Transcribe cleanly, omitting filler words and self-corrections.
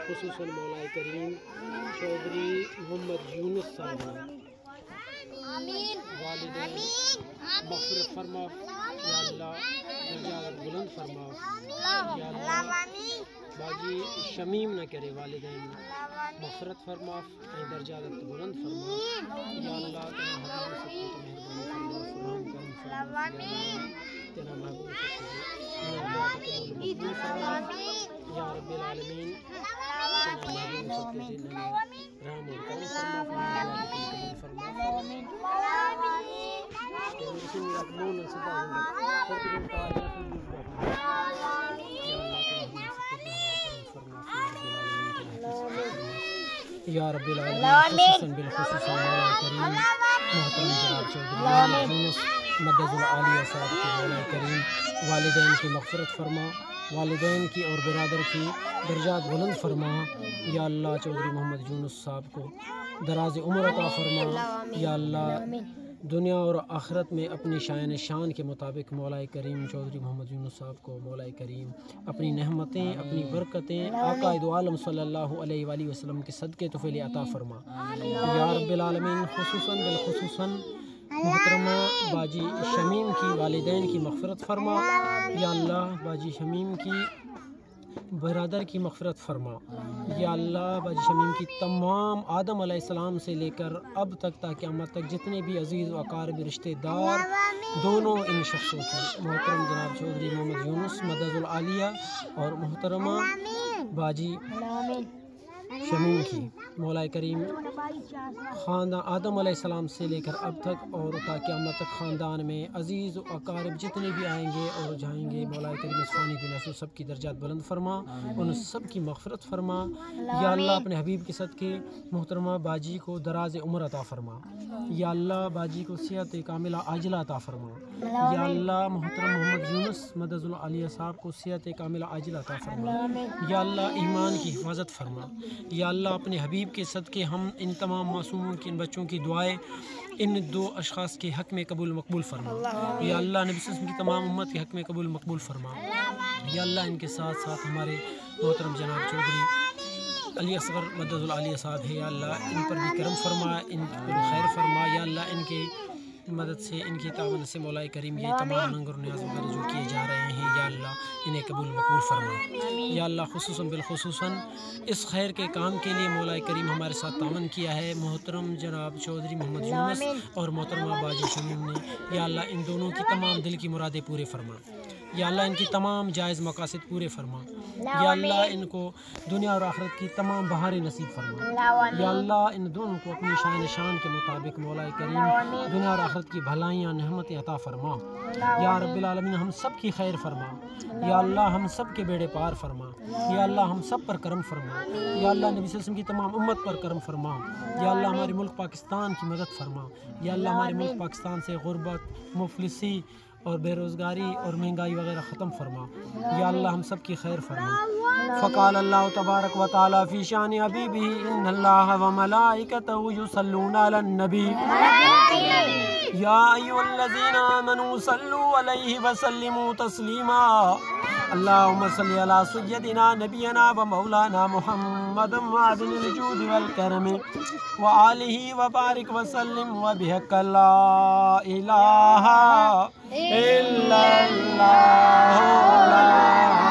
بالخصوصاً مولا کریم چودھری محمد یونس صاحب والدین مغفرت فرما یا اللہ، درجات بلند فرما یا اللہ، باجی شمیم نہ کرے والدین مغفرت فرما درجات بلند فرما یا اللہ، تیرا محبوب یا رب العالمین، رحم اور کرم فرما یا رب العالمین، بالخصوص مولا کریم محترم جناب چودھری یونس مدد العالیہ صاحب کے مولا کریم والدین کی مغفرت فرما، والدین کی اور برادر کی درجات بلند فرما یا اللہ، چودھری محمد یونس صاحب کو دراز عمر عطا فرما یا اللہ، دنیا اور آخرت میں اپنی شان کے مطابق مولا کریم چودھری محمد یونس صاحب کو مولا کریم اپنی نعمتیں، اپنی برکتیں آقا دو عالم صلی اللہ علیہ وآلہ وسلم کے صدقے طفیل عطا فرما یا رب العالمین۔ خصوصاً بالخصوصاً محترمہ باجی شمیم کی والدین کی مغفرت فرما یا اللہ، باجی شمیم کی برادر کی مغفرت فرما یا اللہ، باجی شمیم کی تمام آدم علیہ السلام سے لے کر اب تک تا قیامت تک جتنے بھی عزیز و اقارب رشتہ دار دونوں ان شخصوں کی، محترم جناب چودھری محمد یونس مدد العالیہ اور محترمہ باجی شمیم کی، مولا کریم خاندان آدم علیہ السلام سے لے کر اب تک اور تا قیامت تک خاندان میں عزیز و اقارب جتنے بھی آئیں گے اور جائیں گے، مولا کریم اس فانی دنیا سے سب کی درجات بلند فرما، ان سب کی مغفرت فرما یا اللہ، اپنے حبیب کے صدقے محترمہ باجی کو دراز عمر عطا فرما یا اللہ، باجی کو صحت کاملہ عاجلہ عطا فرما یا اللہ، محترم محمد یونس مدد العالیہ صاحب کو صحت کاملہ عاجلہ عطا فرما یا اللہ، ایمان کی حفاظت فرما یا اللہ، اپنے حبیب کے صدقے ہم ان تمام معصوموں کی، ان بچوں کی دعائیں ان دو اشخاص کے حق میں قبول مقبول فرما یا اللہ، نبی صلی اللہ علیہ وسلم کی تمام امت کے حق میں قبول مقبول فرما یا اللہ، ان کے ساتھ ساتھ ہمارے محترم جناب چودھری علی اصغر مدد العالیہ صاحب ہے یا اللہ، ان پر بھی کرم فرما، ان پر خیر فرما یا اللہ، ان کے مدد سے، ان کی تعاون سے مولا کریم یہ تمام منگ اور نیاز وغیرہ جو کیے جا رہے ہیں یا اللہ، انہیں قبول مقبول فرما یا اللہ۔ خصوصاً بالخصوصاً اس خیر کے کام کے لیے مولا کریم ہمارے ساتھ تعاون کیا ہے محترم جناب چودھری محمد یونس اور محترمہ باجی شمیم نے یا اللہ، ان دونوں کی تمام دل کی مرادیں پورے فرما یا اللہ، ان کی تمام جائز مقاصد پورے فرما یا اللہ، ان کو دنیا اور آخرت کی تمام بہاریں نصیب فرما یا اللہ، ان دونوں کو اپنی شان کے مطابق مولا کریم دنیا اور آخرت کی بھلائیاں نعمتیں عطا فرما یا رب العالمین، ہم سب کی خیر فرما یا اللہ، ہم سب کے بیڑے پار فرما یا اللہ، ہم سب پر کرم فرما یا اللہ، نبی صلی اللہ علیہ وسلم کی تمام امت پر کرم فرما یا اللہ، ہمارے ملک پاکستان کی مدد فرما یا اللہ، ہمارے ملک پاکستان سے غربت، مفلسی اور بے روزگاری اور مہنگائی وغیرہ ختم فرما یا اللہ، ہم سب کی خیر فرما۔ فقال اللہ تبارک و تعالی فی شان حبیبہ ان اللہ و ملائکتہ یصلون علی النبی یا ایھا الذین آمنوا صلوا علیہ وسلموا تسلیما اللہم صلی علی سیدنا نبینا و مولانا محمد معدن الجود والکرم وآلہ وبارک وسلم وبحق لا الہ الا اللہ لا